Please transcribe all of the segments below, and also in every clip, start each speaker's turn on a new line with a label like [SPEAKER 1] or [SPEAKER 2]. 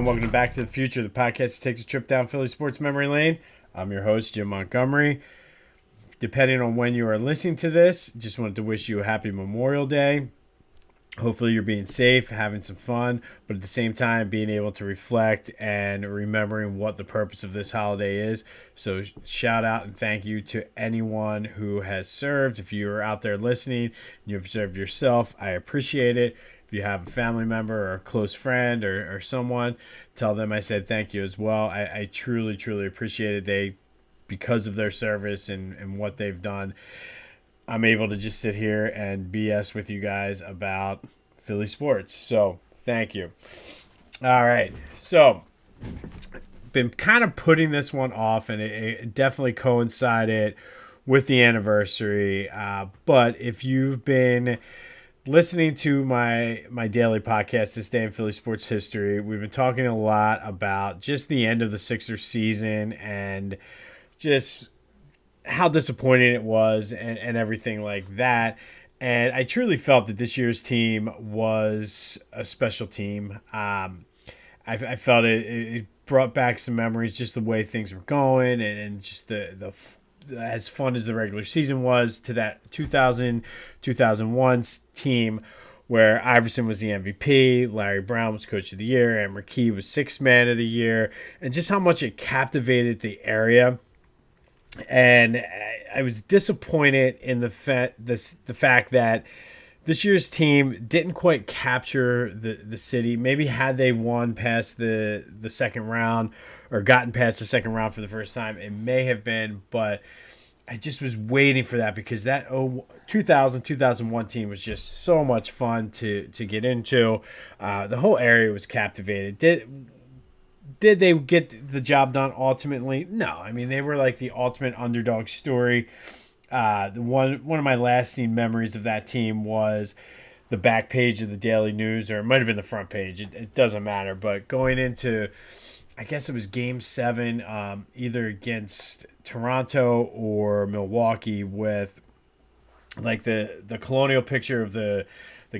[SPEAKER 1] everyone. Welcome back to the Future, the podcast that takes a trip down Philly sports memory lane. I'm your host, Jim Montgomery. Depending on when you are listening to this, just wanted to wish you a happy Memorial Day. Hopefully you're being safe, having some fun, but at the same time being able to reflect and remembering what the purpose of this holiday is. So shout out and thank you to anyone who has served. If you're out there listening and you've served yourself, I appreciate it. If you have a family member or a close friend or someone, tell them I said thank you as well. I truly, truly appreciate it. Because of their service and what they've done, I'm able to just sit here and BS with you guys about Philly sports. So thank you. All right. So been kind of putting this one off, and it definitely coincided with the anniversary. But if you've been listening to my daily podcast, This Day in Philly Sports History, we've been talking a lot about just the end of the Sixers season and just how disappointing it was and everything like that. And I truly felt that this year's team was a special team. I felt it brought back some memories, just the way things were going and just the as fun as the regular season was to that 2001 team where Iverson was the MVP, Larry Brown was Coach of the Year, and McKee was Sixth Man of the Year, and just how much it captivated the area. And I was disappointed in the fact that this year's team didn't quite capture the city. Maybe had they won past the second round or gotten past the second round for the first time, it may have been, but I just was waiting for that because that 2001 team was just so much fun to get into. The whole area was captivated. Did they get the job done ultimately? No. I mean, they were like the ultimate underdog story. One of my lasting memories of that team was the back page of the Daily News, or it might have been the front page. It doesn't matter. But going into, I guess it was Game 7, either against Toronto or Milwaukee, with like the colonial picture of the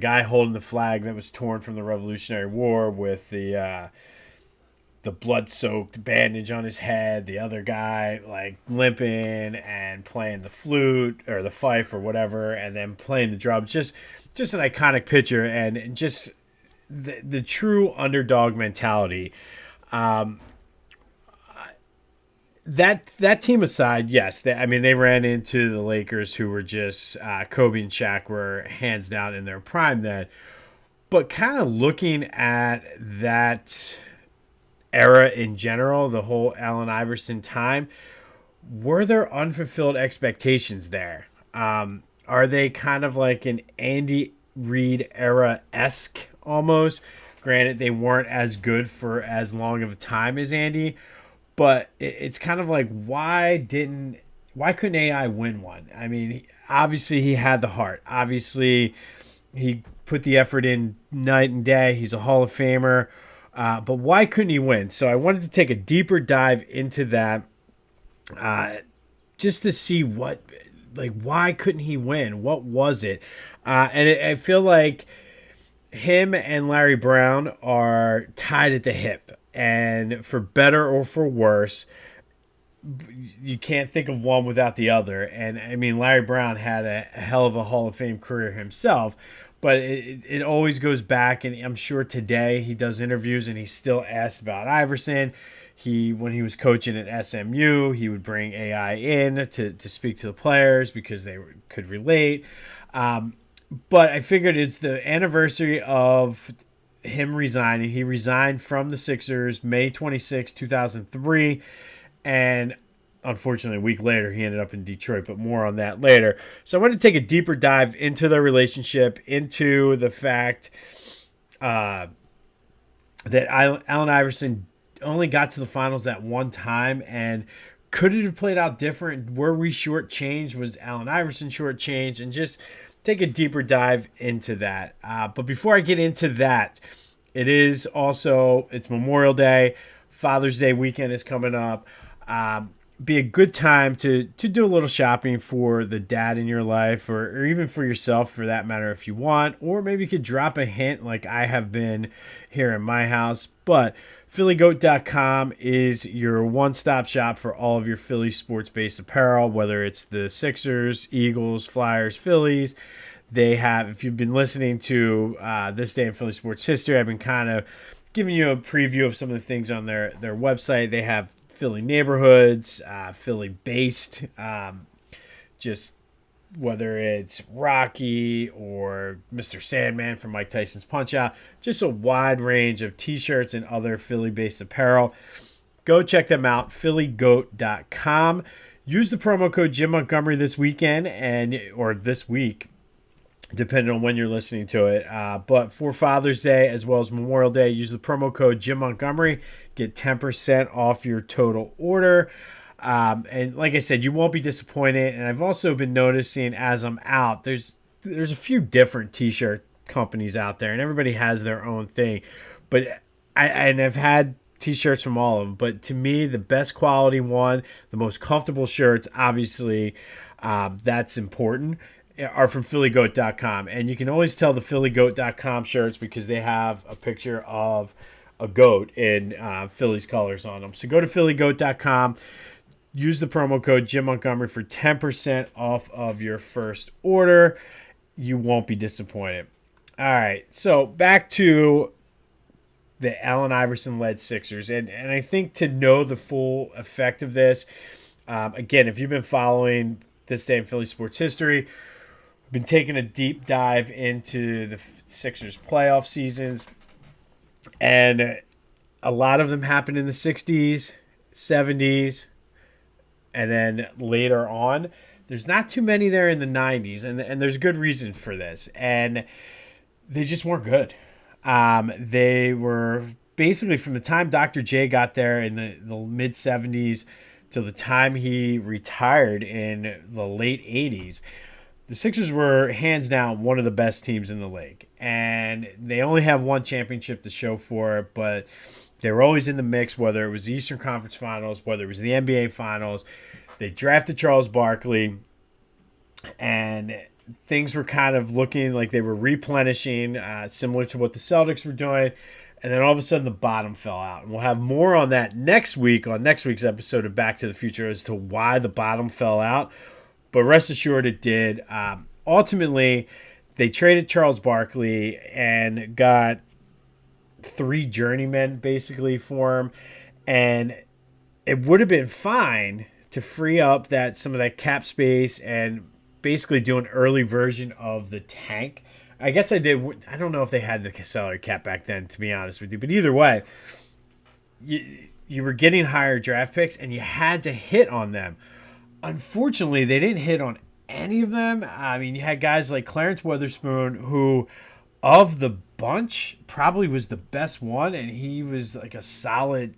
[SPEAKER 1] guy holding the flag that was torn from the Revolutionary War with the blood-soaked bandage on his head, the other guy like limping and playing the flute or the fife or whatever, and then playing the drums. Just an iconic picture and just the true underdog mentality. That team aside, yes, they ran into the Lakers, who were just Kobe and Shaq were hands down in their prime then. But kind of looking at that era in general, the whole Allen Iverson time, were there unfulfilled expectations there? Are they kind of like an Andy Reid era-esque almost? Granted, they weren't as good for as long of a time as Andy, but it's kind of like, why couldn't AI win one? I mean, obviously he had the heart. Obviously he put the effort in night and day. He's a Hall of Famer. But why couldn't he win? So I wanted to take a deeper dive into that, just to see why couldn't he win? What was it? I feel like him and Larry Brown are tied at the hip, and for better or for worse, you can't think of one without the other. And I mean, Larry Brown had a hell of a Hall of Fame career himself. But it always goes back, and I'm sure today he does interviews and he's still asked about Iverson. When he was coaching at SMU, he would bring AI in to speak to the players because they could relate. But I figured it's the anniversary of him resigning. He resigned from the Sixers May 26, 2003, and unfortunately, a week later, he ended up in Detroit, but more on that later. So I wanted to take a deeper dive into their relationship, into the fact that Allen Iverson only got to the finals that one time, and could it have played out different? Were we shortchanged? Was Allen Iverson shortchanged? And just take a deeper dive into that. But before I get into that, it's Memorial Day. Father's Day weekend is coming up. Be a good time to do a little shopping for the dad in your life, or even for yourself for that matter if you want, or maybe you could drop a hint like I have been here in my house. But PhillyGoat.com is your one-stop shop for all of your Philly sports-based apparel, whether it's the Sixers, Eagles, Flyers, Phillies. They have, if you've been listening to This Day in Philly Sports History, I've been kind of giving you a preview of some of the things on their website. They have Philly neighborhoods, Philly-based, just whether it's Rocky or Mr. Sandman from Mike Tyson's Punch-Out, just a wide range of T-shirts and other Philly-based apparel. Go check them out, phillygoat.com. Use the promo code Jim Montgomery this weekend or this week, depending on when you're listening to it. But for Father's Day as well as Memorial Day, use the promo code Jim Montgomery. Get 10% off your total order. And like I said, you won't be disappointed. And I've also been noticing as I'm out, there's a few different T-shirt companies out there, and everybody has their own thing. But I've had T-shirts from all of them. But to me, the best quality one, the most comfortable shirts, obviously, that's important, are from phillygoat.com. And you can always tell the phillygoat.com shirts because they have a picture of a goat in Philly's colors on them. So go to phillygoat.com. Use the promo code Jim Montgomery for 10% off of your first order. You won't be disappointed. All right, so back to the Allen Iverson-led Sixers. And I think to know the full effect of this, again, if you've been following This Day in Philly Sports History, we've been taking a deep dive into the Sixers playoff seasons. And a lot of them happened in the 60s, 70s, and then later on. There's not too many there in the 90s, and there's good reason for this. And they just weren't good. They were basically from the time Dr. J got there in the mid-70s till the time he retired in the late 80s, the Sixers were hands down one of the best teams in the league. And they only have one championship to show for it, but they were always in the mix, whether it was the Eastern Conference Finals, whether it was the NBA Finals. They drafted Charles Barkley, and things were kind of looking like they were replenishing, similar to what the Celtics were doing. And then all of a sudden the bottom fell out. And we'll have more on that next week, on next week's episode of Back to the Future, as to why the bottom fell out. But rest assured it did. Ultimately, they traded Charles Barkley and got 3 journeymen basically for him. And it would have been fine to free up some of that cap space and basically do an early version of the tank. I guess I did. I don't know if they had the salary cap back then, to be honest with you. But either way, you were getting higher draft picks, and you had to hit on them. Unfortunately, they didn't hit on any of them. I mean, you had guys like Clarence Weatherspoon, who, of the bunch, probably was the best one, and he was like a solid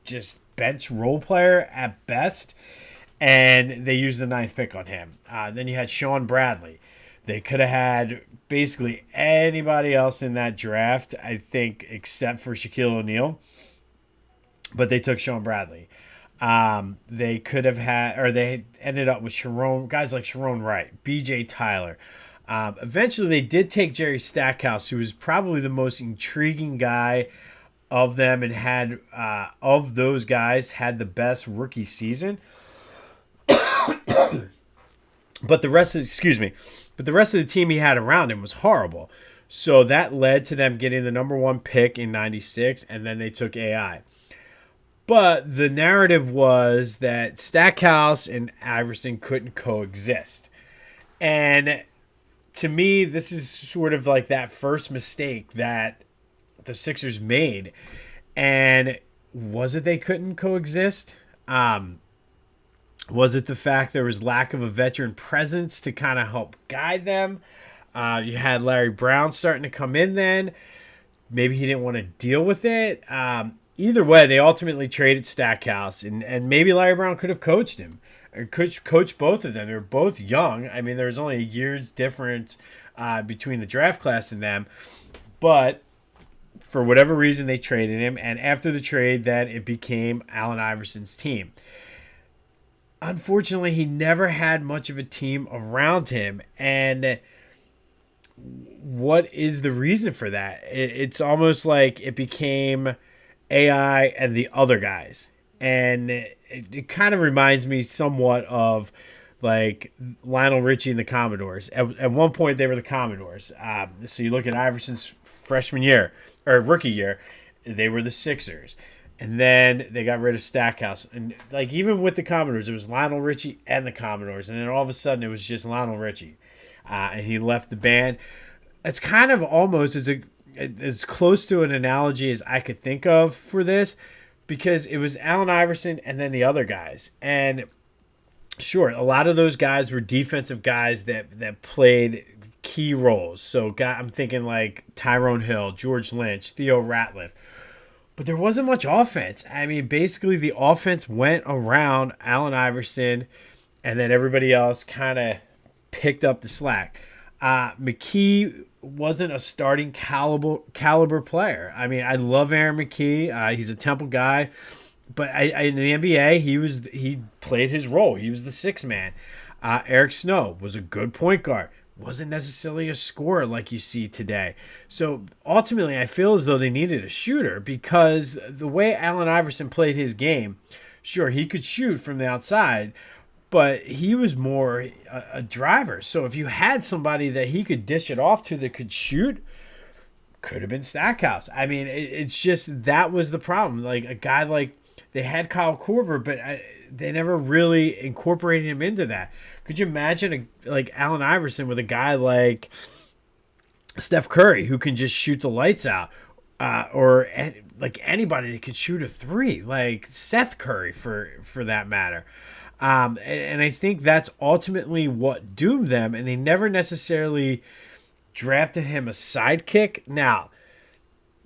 [SPEAKER 1] just bench role player at best. And they used the 9th pick on him. Then you had Sean Bradley. They could have had basically anybody else in that draft, I think, except for Shaquille O'Neal. But they took Sean Bradley. They could have had, or they ended up with guys like Sharon Wright, B.J. Tyler. Eventually, they did take Jerry Stackhouse, who was probably the most intriguing guy of them, and had, of those guys, had the best rookie season. But the rest of the team he had around him was horrible. So that led to them getting the number 1 pick in 96, and then they took AI. But the narrative was that Stackhouse and Iverson couldn't coexist. And to me, this is sort of like that first mistake that the Sixers made. And was it they couldn't coexist? Was it the fact there was lack of a veteran presence to kind of help guide them? You had Larry Brown starting to come in then. Maybe he didn't want to deal with it. Either way, they ultimately traded Stackhouse, and maybe Larry Brown could have coached him, or coached both of them. They were both young. I mean, there was only a year's difference between the draft class and them. But for whatever reason, they traded him, and after the trade, then it became Allen Iverson's team. Unfortunately, he never had much of a team around him, and what is the reason for that? It's almost like it became AI, and the other guys. And it kind of reminds me somewhat of like Lionel Richie and the Commodores. At one point, they were the Commodores. So you look at Iverson's freshman year or rookie year, they were the Sixers. And then they got rid of Stackhouse. And like even with the Commodores, it was Lionel Richie and the Commodores. And then all of a sudden, it was just Lionel Richie. And he left the band. It's kind of almost as close to an analogy as I could think of for this, because it was Allen Iverson and then the other guys. And sure, a lot of those guys were defensive guys that played key roles. So I'm thinking like Tyrone Hill, George Lynch, Theo Ratliff. But there wasn't much offense. I mean, basically the offense went around Allen Iverson, and then everybody else kind of picked up the slack. McKee wasn't a starting caliber player. I mean, I love Aaron McKee. He's a Temple guy, but in the NBA, he played his role. He was the sixth man. Eric Snow was a good point guard. Wasn't necessarily a scorer like you see today. So ultimately, I feel as though they needed a shooter, because the way Allen Iverson played his game, sure, he could shoot from the outside, but he was more a driver. So if you had somebody that he could dish it off to that could shoot, could have been Stackhouse. I mean, it's just that was the problem. Like a guy like they had Kyle Korver, but they never really incorporated him into that. Could you imagine like Allen Iverson with a guy like Steph Curry who can just shoot the lights out, or like anybody that could shoot a three, like Seth Curry for that matter. And I think that's ultimately what doomed them, and they never necessarily drafted him a sidekick. Now,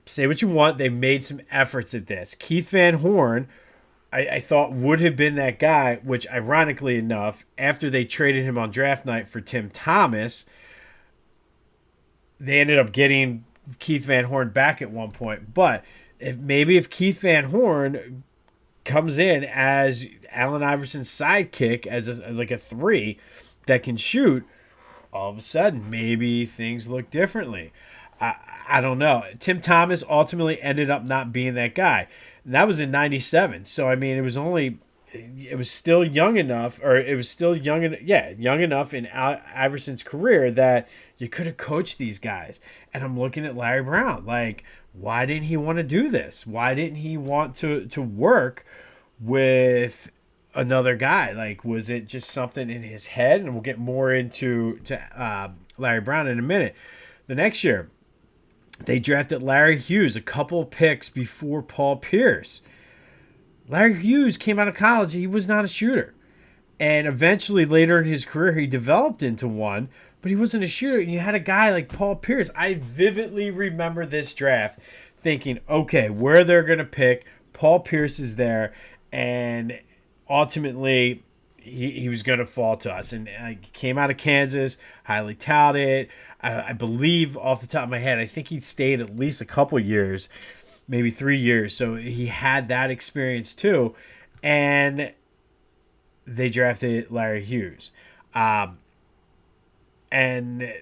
[SPEAKER 1] say what you want, they made some efforts at this. Keith Van Horn, I thought would have been that guy, which ironically enough, after they traded him on draft night for Tim Thomas, they ended up getting Keith Van Horn back at one point. But if Keith Van Horn comes in as Allen Iverson's sidekick, as a three that can shoot, all of a sudden maybe things look differently. I don't know. Tim Thomas ultimately ended up not being that guy. And that was in '97. So I mean, it was still young enough in Iverson's career that you could have coached these guys. And I'm looking at Larry Brown, like, why didn't he want to do this? Why didn't he want to work with another guy? Like, was it just something in his head? And we'll get more into Larry Brown in a minute. The next year, they drafted Larry Hughes a couple picks before Paul Pierce. Larry Hughes came out of college. He was not a shooter. And eventually, later in his career, he developed into one, but he wasn't a shooter. And you had a guy like Paul Pierce. I vividly remember this draft thinking, okay, where they're going to pick, Paul Pierce is there, and ultimately he was going to fall to us. And he came out of Kansas, highly touted. I believe off the top of my head, I think he stayed at least a couple years, maybe 3 years. So he had that experience too. And they drafted Larry Hughes. And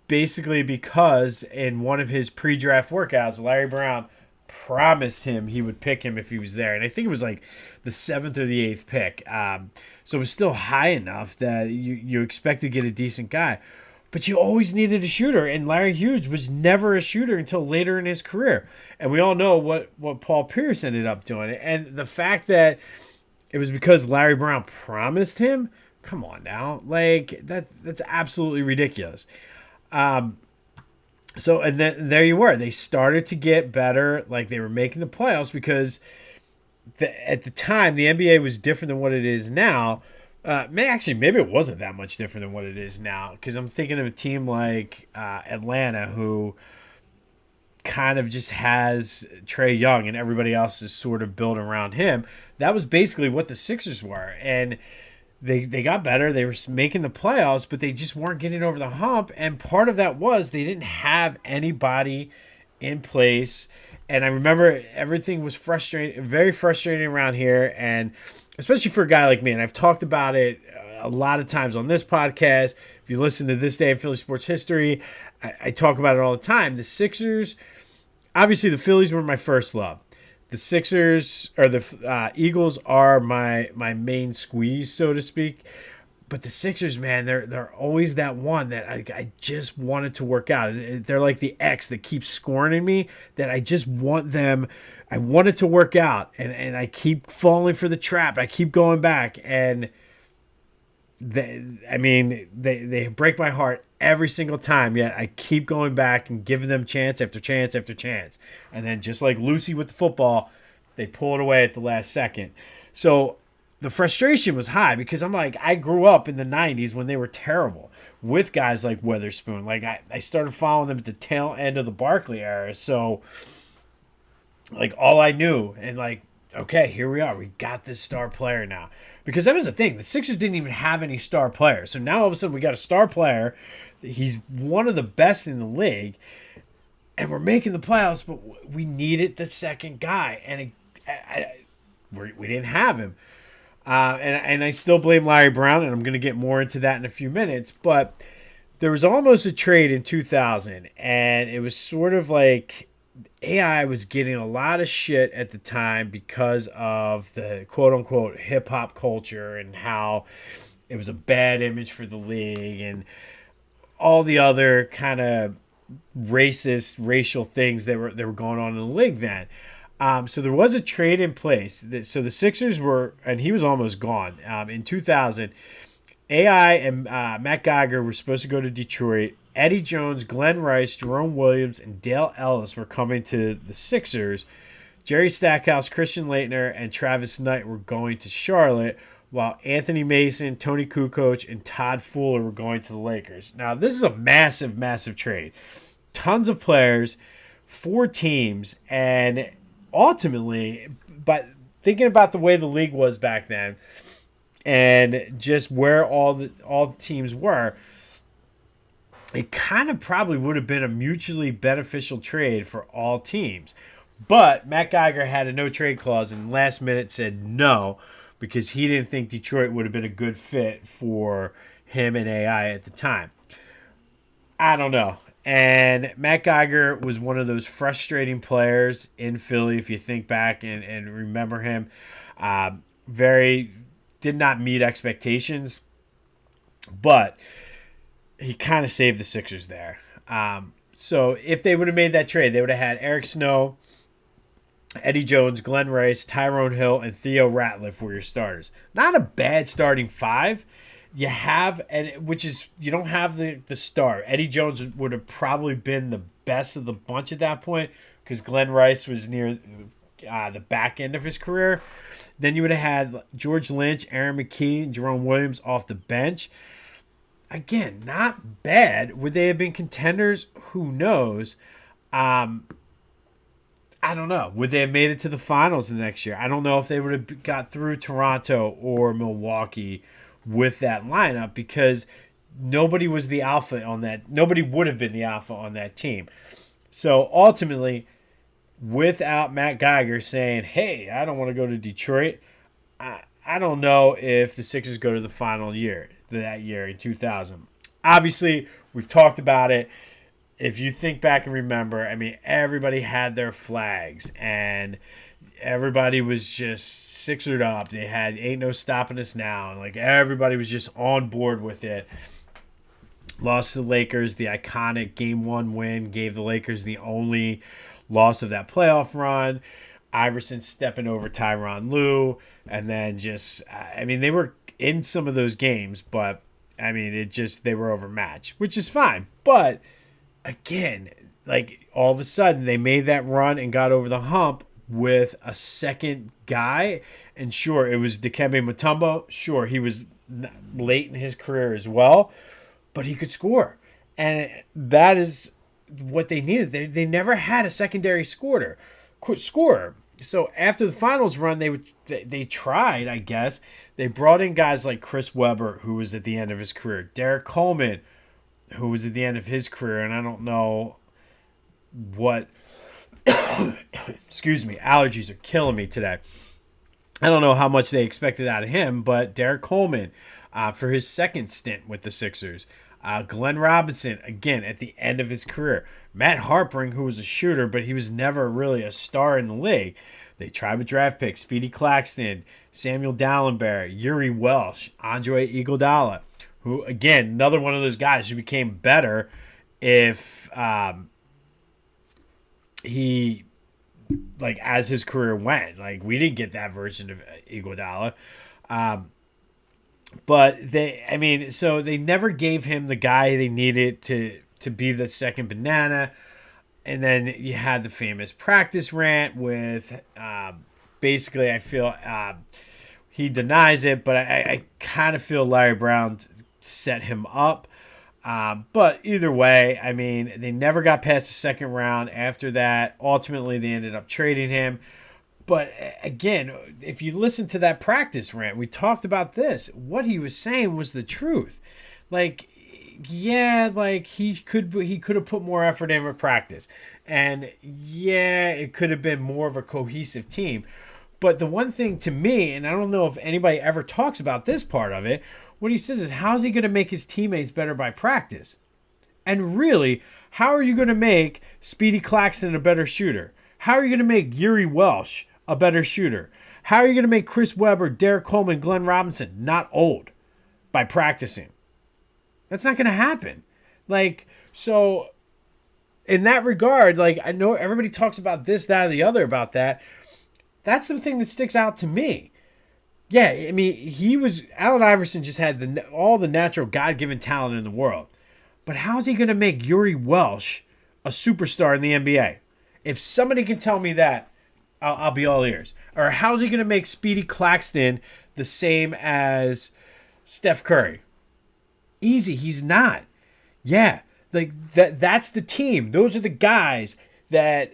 [SPEAKER 1] basically because in one of his pre-draft workouts, Larry Brown promised him he would pick him if he was there. And I think it was like the 7th or the 8th pick. So it was still high enough that you expect to get a decent guy. But you always needed a shooter, and Larry Hughes was never a shooter until later in his career. And we all know what Paul Pierce ended up doing. And the fact that it was because Larry Brown promised him, come on now. Like, that's absolutely ridiculous. So, and then there you were. They started to get better. Like, they were making the playoffs because at the time, the NBA was different than what it is now. Maybe it wasn't that much different than what it is now, because I'm thinking of a team like Atlanta, who kind of just has Trae Young and everybody else is sort of built around him. That was basically what the Sixers were, and they got better. They were making the playoffs, but they just weren't getting over the hump, and part of that was they didn't have anybody in place. And I remember everything was very frustrating around here, and especially for a guy like me, and I've talked about it a lot of times on this podcast. If you listen to This Day in Philly Sports History, I talk about it all the time. The Sixers, obviously the Phillies were my first love. the Sixers or the Eagles are my main squeeze, so to speak. But the Sixers, man, they're always that one that I just want it to work out. They're like the X that keeps scoring in me, that I just want them. I want it to work out, and I keep falling for the trap. I keep going back, and they break my heart every single time. Yet I keep going back and giving them chance after chance after chance, and then just like Lucy with the football, they pull it away at the last second. So the frustration was high because I'm like, I grew up in the 90s when they were terrible with guys like Witherspoon. Like I started following them at the tail end of the Barkley era. So like all I knew, and like, okay, here we are. We got this star player now. Because that was the thing. The Sixers didn't even have any star players. So now all of a sudden we got a star player. He's one of the best in the league. And we're making the playoffs, but we needed the second guy. And we didn't have him. And I still blame Larry Brown, and I'm going to get more into that in a few minutes. But there was almost a trade in 2000, and it was sort of like AI was getting a lot of shit at the time because of the quote-unquote hip-hop culture and how it was a bad image for the league and all the other kind of racial things that were going on in the league then. So there was a trade in place. So the Sixers were, and he was almost gone. In 2000, AI and Matt Geiger were supposed to go to Detroit. Eddie Jones, Glenn Rice, Jerome Williams, and Dale Ellis were coming to the Sixers. Jerry Stackhouse, Christian Laettner, and Travis Knight were going to Charlotte, while Anthony Mason, Tony Kukoc, and Todd Fuller were going to the Lakers. Now, this is a massive, massive trade. Tons of players, 4 teams, and ultimately, but thinking about the way the league was back then and just where all the teams were, it kind of probably would have been a mutually beneficial trade for all teams. But Matt Geiger had a no-trade clause and last minute said no because he didn't think Detroit would have been a good fit for him and AI at the time. I don't know. And Matt Geiger was one of those frustrating players in Philly, if you think back and remember him. Did not meet expectations, but he kind of saved the Sixers there. So if they would have made that trade, they would have had Eric Snow, Eddie Jones, Glenn Rice, Tyrone Hill, and Theo Ratliff were your starters. Not a bad starting 5. You have, which is, you don't have the star. Eddie Jones would have probably been the best of the bunch at that point because Glenn Rice was near the back end of his career. Then you would have had George Lynch, Aaron McKee, and Jerome Williams off the bench. Again, not bad. Would they have been contenders? Who knows? I don't know. Would they have made it to the finals the next year? I don't know if they would have got through Toronto or Milwaukee with that lineup because nobody was the alpha on that. Nobody would have been the alpha on that team. So ultimately, without Matt Geiger saying, hey, I don't want to go to Detroit, I don't know if the Sixers go to the final year that year in 2000. Obviously, we've talked about it. If you think back and remember, I mean, everybody had their flags and everybody was just Sixered up. They had ain't no stopping us now. And like everybody was just on board with it. Lost to the Lakers, the iconic Game 1 win gave the Lakers the only loss of that playoff run. Iverson stepping over Tyronn Lue. And then just, I mean, they were in some of those games, but I mean, they were overmatched, which is fine. But again, like all of a sudden they made that run and got over the hump with a second guy. And sure, it was Dikembe Mutombo. Sure, he was late in his career as well, but he could score. And that is what they needed. They never had a secondary scorer. So after the finals run, they tried, I guess. They brought in guys like Chris Webber, who was at the end of his career. Derek Coleman, who was at the end of his career. And I don't know what... Excuse me. Allergies are killing me today. I don't know how much they expected out of him, but Derek Coleman for his second stint with the Sixers. Glenn Robinson, again, at the end of his career. Matt Harpring, who was a shooter, but he was never really a star in the league. They tried with draft picks, Speedy Claxton, Samuel Dallenberg, Yuri Welsh, Andre Iguodala, who, again, another one of those guys who became better if he, like, as his career went. Like, we didn't get that version of Iguodala. But so they never gave him the guy they needed to be the second banana. And then you had the famous practice rant with basically, I feel he denies it, but I kind of feel Larry Brown set him up. But either way, I mean, they never got past the second round. After that, ultimately, they ended up trading him. But again, if you listen to that practice rant, we talked about this. What he was saying was the truth. Like, yeah, like he could have put more effort in with practice. And yeah, it could have been more of a cohesive team. But the one thing to me, and I don't know if anybody ever talks about this part of it, what he says is, how's he going to make his teammates better by practice? And really, how are you going to make Speedy Claxton a better shooter? How are you going to make Yuri Welsh a better shooter? How are you going to make Chris Webber, Derek Coleman, Glenn Robinson not old by practicing? That's not going to happen. Like, so in that regard, like, I know everybody talks about this, that, or the other about that. That's the thing that sticks out to me. Yeah, I mean, Allen Iverson just had all the natural God-given talent in the world. But how's he going to make Yuri Welsh a superstar in the NBA? If somebody can tell me that, I'll be all ears. Or how's he going to make Speedy Claxton the same as Steph Curry? Easy, he's not. Yeah, like that's the team. Those are the guys that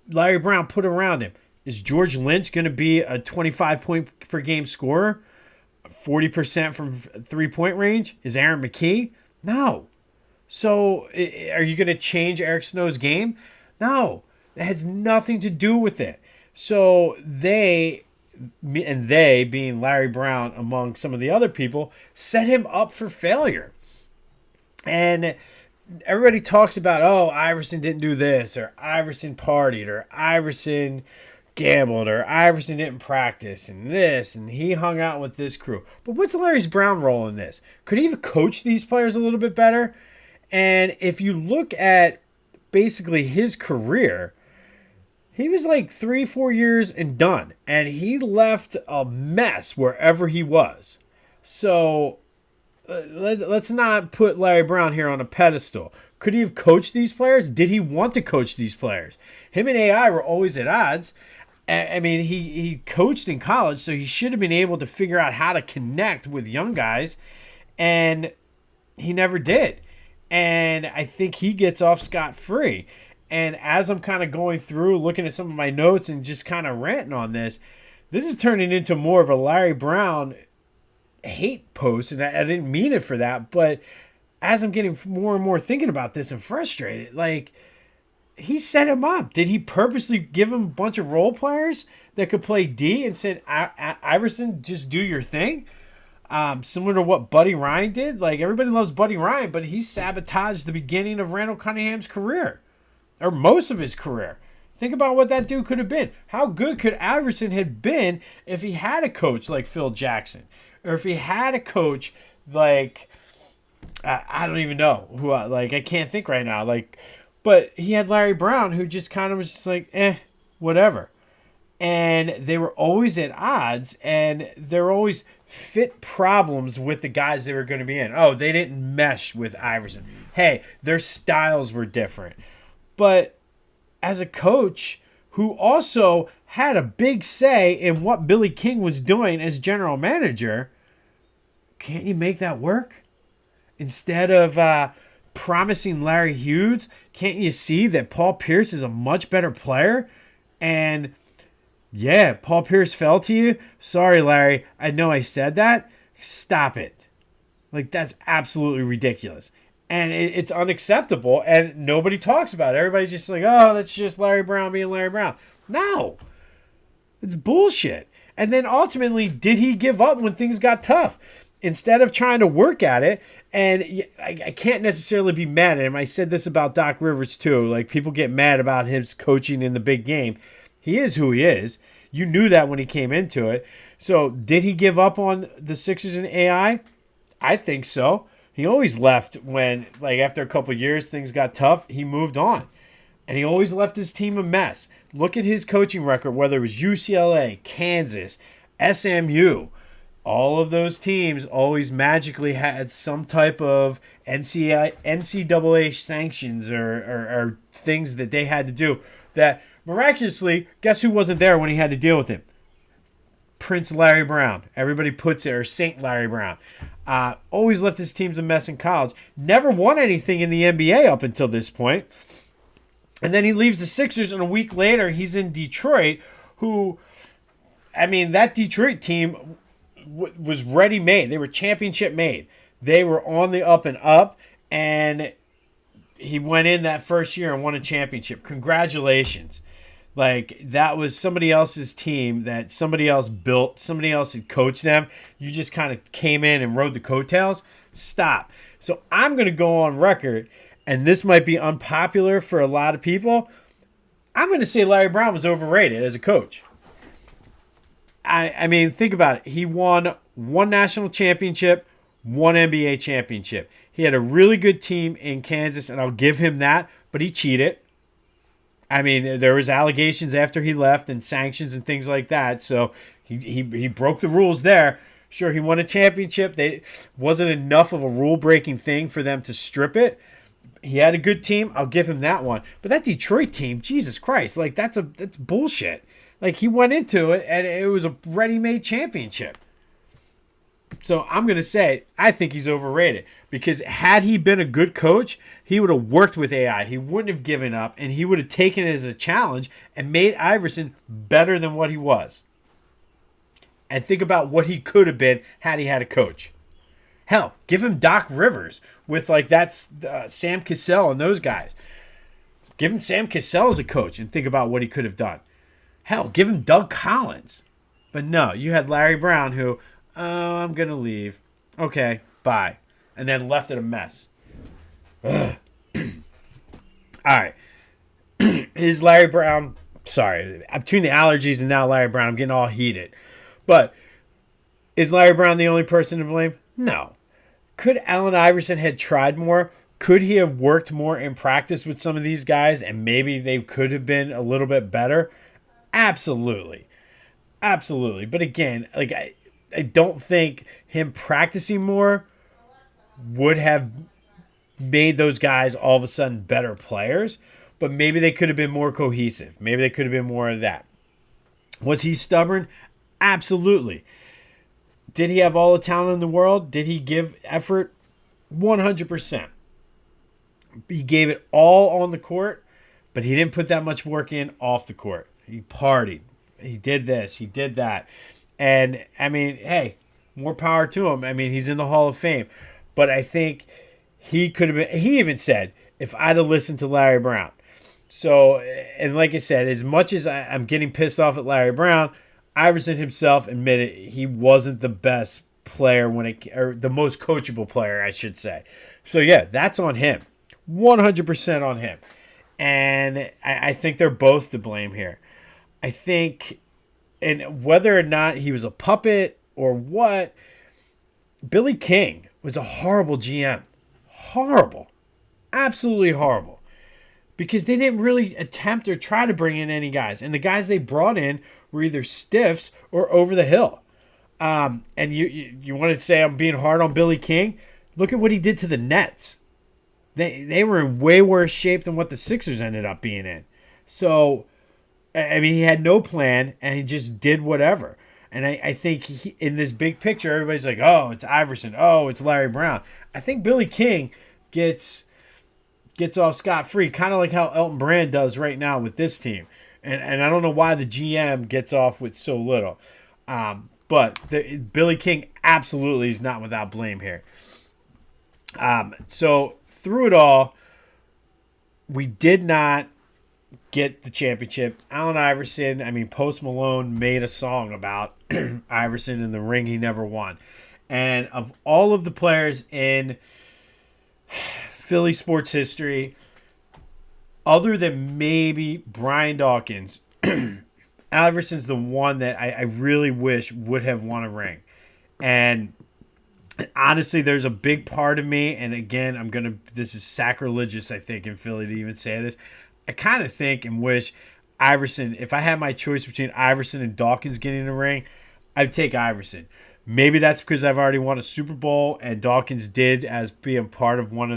[SPEAKER 1] Larry Brown put around him. Is George Lynch going to be a 25-point per game scorer? 40% from three-point range? Is Aaron McKee? No. So are you going to change Eric Snow's game? No. That has nothing to do with it. So they being Larry Brown among some of the other people, set him up for failure. And everybody talks about, oh, Iverson didn't do this, or Iverson partied, or Iverson gambled, or Iverson didn't practice, and this, and he hung out with this crew. But what's Larry Brown's role in this? Could he have coached these players a little bit better? And if you look at basically his career, he was like 3-4 years and done. And he left a mess wherever he was. So let's not put Larry Brown here on a pedestal. Could he have coached these players? Did he want to coach these players? Him and AI were always at odds. I mean, he coached in college, so he should have been able to figure out how to connect with young guys. And he never did. And I think he gets off scot-free. And as I'm kind of going through, looking at some of my notes and just kind of ranting on this is turning into more of a Larry Brown hate post. And I didn't mean it for that. But as I'm getting more and more thinking about this and frustrated, like, he set him up. Did he purposely give him a bunch of role players that could play D and said, Iverson, just do your thing? Similar to what Buddy Ryan did. Like, everybody loves Buddy Ryan, but he sabotaged the beginning of Randall Cunningham's career. Or most of his career. Think about what that dude could have been. How good could Iverson have been if he had a coach like Phil Jackson? Or if he had a coach like, I don't even know who, I can't think right now. But he had Larry Brown, who just kind of was just like, whatever. And they were always at odds, and there were always fit problems with the guys they were going to be in. Oh, they didn't mesh with Iverson. Hey, their styles were different. But as a coach who also had a big say in what Billy King was doing as general manager, can't you make that work? Instead of promising Larry Hughes, can't you see that Paul Pierce is a much better player? And yeah, Paul Pierce fell to you. Sorry, Larry. I know I said that. Stop it. Like, that's absolutely ridiculous. And it's unacceptable, and nobody talks about it. Everybody's just like, oh, that's just Larry Brown being Larry Brown. No. It's bullshit. And then ultimately, did he give up when things got tough? Instead of trying to work at it, and I can't necessarily be mad at him. I said this about Doc Rivers too. Like, people get mad about his coaching in the big game. He is who he is. You knew that when he came into it. So did he give up on the Sixers and AI? I think so. He always left when, like, after a couple of years, things got tough. He moved on. And he always left his team a mess. Look at his coaching record, whether it was UCLA, Kansas, SMU. All of those teams always magically had some type of NCAA sanctions or things that they had to do that miraculously, guess who wasn't there when he had to deal with him? Prince Larry Brown. Everybody puts it, or Saint Larry Brown. Always left his teams a mess in college. Never won anything in the NBA up until this point. And then he leaves the Sixers, and a week later, he's in Detroit, that Detroit team was ready-made. They were championship-made. They were on the up and up, and he went in that first year and won a championship. Congratulations. Like, that was somebody else's team that somebody else built, somebody else had coached them. You just kind of came in and rode the coattails. Stop. So I'm going to go on record, and this might be unpopular for a lot of people. I'm going to say Larry Brown was overrated as a coach. I mean, think about it. He won one national championship, one NBA championship. He had a really good team in Kansas, and I'll give him that, but he cheated. I mean, there was allegations after he left and sanctions and things like that, so he broke the rules there. Sure, he won a championship. They wasn't enough of a rule-breaking thing for them to strip it. He had a good team. I'll give him that one. But that Detroit team, Jesus Christ, like that's bullshit. Like, he went into it, and it was a ready-made championship. So I'm going to say I think he's overrated because had he been a good coach, he would have worked with AI. He wouldn't have given up, and he would have taken it as a challenge and made Iverson better than what he was. And think about what he could have been had he had a coach. Hell, give him Doc Rivers with, like, that's Sam Cassell and those guys. Give him Sam Cassell as a coach and think about what he could have done. Hell, give him Doug Collins. But no, you had Larry Brown who, I'm going to leave. Okay, bye. And then left it a mess. All right. Is Larry Brown, sorry, between the allergies and now Larry Brown, I'm getting all heated. But is Larry Brown the only person to blame? No. Could Allen Iverson have tried more? Could he have worked more in practice with some of these guys and maybe they could have been a little bit better? Absolutely. Absolutely. But again, like I don't think him practicing more would have made those guys all of a sudden better players, but maybe they could have been more cohesive. Maybe they could have been more of that. Was he stubborn? Absolutely. Did he have all the talent in the world? Did he give effort? 100%. He gave it all on the court, but he didn't put that much work in off the court. He partied. He did this. He did that. And, I mean, hey, more power to him. I mean, he's in the Hall of Fame. But I think he could have been – he even said, if I'd have listened to Larry Brown. So, and like I said, as much as I'm getting pissed off at Larry Brown, Iverson himself admitted he wasn't the best player or the most coachable player, I should say. So, yeah, that's on him. 100% on him. And I think they're both to blame here. I think, and whether or not he was a puppet or what, Billy King was a horrible GM. Horrible. Absolutely horrible. Because they didn't really attempt or try to bring in any guys. And the guys they brought in were either stiffs or over the hill. And you want to say I'm being hard on Billy King? Look at what he did to the Nets. They were in way worse shape than what the Sixers ended up being in. So, I mean, he had no plan, and he just did whatever. And I think in this big picture, everybody's like, oh, it's Iverson. Oh, it's Larry Brown. I think Billy King gets off scot-free, kind of like how Elton Brand does right now with this team. And I don't know why the GM gets off with so little. But Billy King absolutely is not without blame here. So through it all, we did not get the championship. Allen Iverson, I mean, Post Malone made a song about Iverson in the ring he never won. And of all of the players in Philly sports history, other than maybe Brian Dawkins, Iverson's the one that I really wish would have won a ring. And honestly, there's a big part of me, and again, this is sacrilegious, I think, in Philly to even say this. I kind of think and wish Iverson, if I had my choice between Iverson and Dawkins getting a ring, I'd take Iverson. Maybe that's because I've already won a Super Bowl, and Dawkins did as being part of what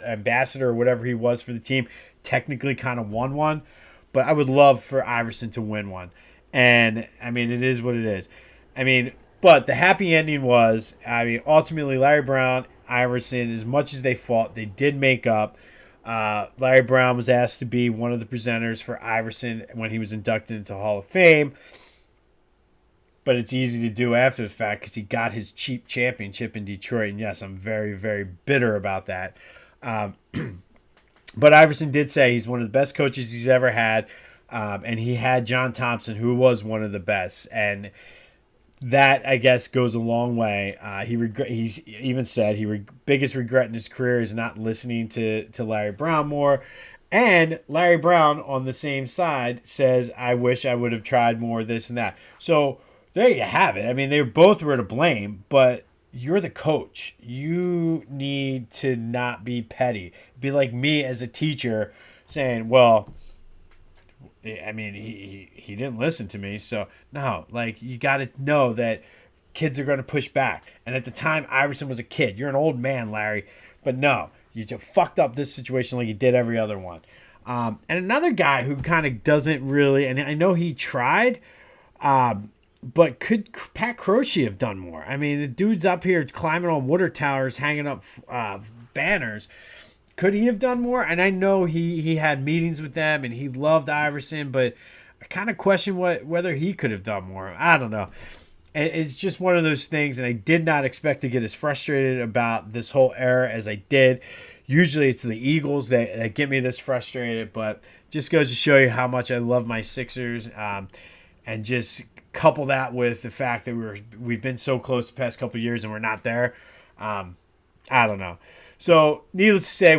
[SPEAKER 1] ambassador or whatever he was for the team, technically kind of won one. But I would love for Iverson to win one. And, I mean, it is what it is. I mean, but the happy ending was, ultimately Larry Brown, Iverson, as much as they fought, they did make up. Larry Brown was asked to be one of the presenters for Iverson when he was inducted into Hall of Fame. But it's easy to do after the fact because he got his cheap championship in Detroit. And yes, I'm very, very bitter about that. But Iverson did say he's one of the best coaches he's ever had. And he had John Thompson, who was one of the best. And that, I guess, goes a long way. He's even said biggest regret in his career is not listening to Larry Brown more. And Larry Brown, on the same side, says, I wish I would have tried more this and that. So there you have it. I mean, they both were to blame, but you're the coach. You need to not be petty. Be like me as a teacher saying, well, I mean, he didn't listen to me. So, no, like, you got to know that kids are going to push back. And at the time, Iverson was a kid. You're an old man, Larry. But no, you just fucked up this situation like you did every other one. And another guy who kind of doesn't really, and I know he tried, but could Pat Croce have done more? I mean, the dude's up here climbing on water towers, hanging up banners. Could he have done more? And I know he had meetings with them and he loved Iverson, but I kind of question whether he could have done more. I don't know. It's just one of those things, and I did not expect to get as frustrated about this whole era as I did. Usually it's the Eagles that get me this frustrated, but just goes to show you how much I love my Sixers, and just couple that with the fact that we've been so close the past couple of years and we're not there. I don't know. So, needless to say,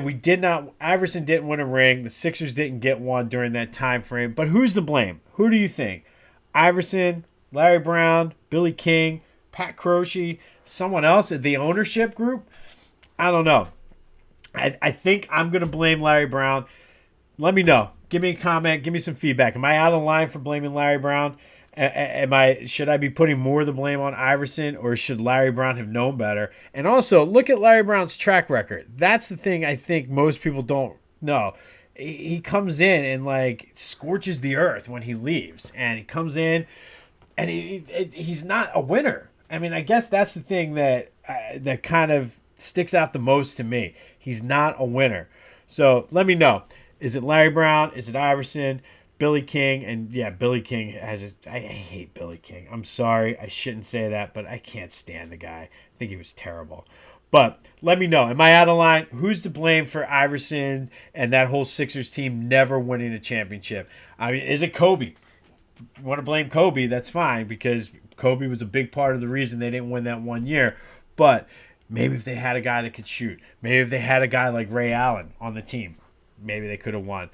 [SPEAKER 1] Iverson didn't win a ring. The Sixers didn't get one during that time frame. But who's to blame? Who do you think? Iverson, Larry Brown, Billy King, Pat Croce, someone else at the ownership group? I don't know. I think I'm going to blame Larry Brown. Let me know. Give me a comment. Give me some feedback. Am I out of line for blaming Larry Brown? Should I be putting more of the blame on Iverson, or should Larry Brown have known better? And also, look at Larry Brown's track record. That's the thing I think most people don't know. He comes in and like scorches the earth when he leaves, and he comes in and he's not a winner. I mean, I guess that's the thing that kind of sticks out the most to me. He's not a winner. So let me know. Is it Larry Brown? Is it Iverson? Billy King? And yeah, Billy King I hate Billy King. I'm sorry. I shouldn't say that, but I can't stand the guy. I think he was terrible. But let me know. Am I out of line? Who's to blame for Iverson and that whole Sixers team never winning a championship? I mean, is it Kobe? You want to blame Kobe, that's fine, because Kobe was a big part of the reason they didn't win that 1 year. But maybe if they had a guy that could shoot, maybe if they had a guy like Ray Allen on the team, maybe they could have won.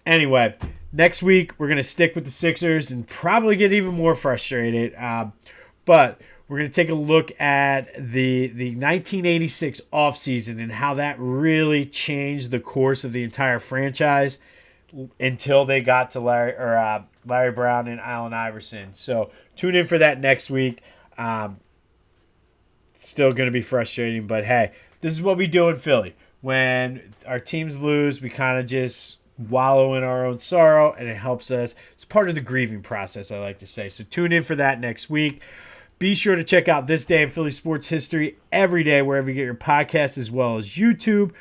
[SPEAKER 1] Anyway, next week we're going to stick with the Sixers and probably get even more frustrated. But we're going to take a look at the 1986 offseason and how that really changed the course of the entire franchise until they got to Larry Brown and Allen Iverson. So tune in for that next week. Still going to be frustrating, but hey, this is what we do in Philly. When our teams lose, we kind of just wallow in our own sorrow, and it helps us. It's part of the grieving process, I like to say. So tune in for that next week. Be sure to check out This Day in Philly Sports History every day wherever you get your podcasts, as well as YouTube.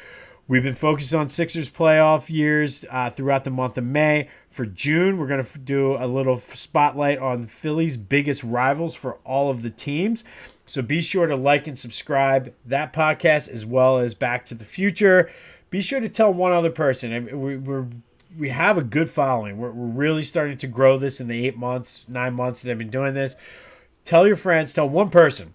[SPEAKER 1] We've been focused on Sixers playoff years throughout the month of May. For June, we're going to do a little spotlight on Philly's biggest rivals for all of the teams. So be sure to like and subscribe that podcast, as well as Back to the Future. Be sure to tell one other person. I mean, we have a good following. We're really starting to grow this in the 9 months that I've been doing this. Tell your friends, tell one person,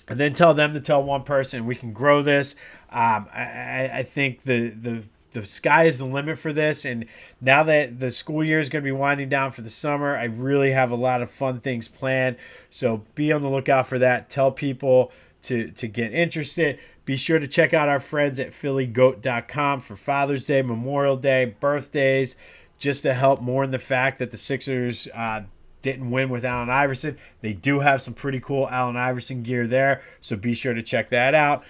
[SPEAKER 1] and then tell them to tell one person. We can grow this. I think the the sky is the limit for this. And now that the school year is going to be winding down for the summer, I really have a lot of fun things planned. So be on the lookout for that. Tell people to get interested. Be sure to check out our friends at phillygoat.com for Father's Day, Memorial Day, birthdays, just to help mourn the fact that the Sixers didn't win with Allen Iverson. They do have some pretty cool Allen Iverson gear there, so be sure to check that out.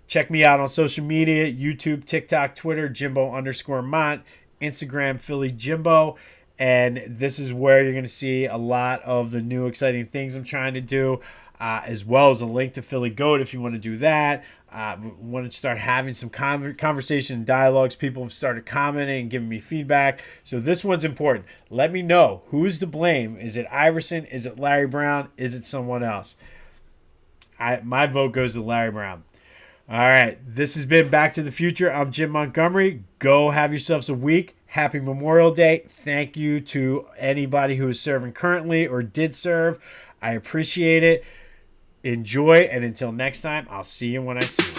[SPEAKER 1] Check me out on social media, YouTube, TikTok, Twitter, Jimbo_Mont, Instagram, Philly Jimbo. And this is where you're going to see a lot of the new exciting things I'm trying to do, as well as a link to Philly Goat if you want to do that. Want to start having some conversation and dialogues. People have started commenting and giving me feedback. So this one's important. Let me know, who's to blame. Is it Iverson? Is it Larry Brown? Is it someone else? My vote goes to Larry Brown. All right, this has been Back to the Future. I'm Jim Montgomery. Go have yourselves a week. Happy Memorial Day. Thank you to anybody who is serving currently or did serve. I appreciate it. Enjoy, and until next time, I'll see you when I see you.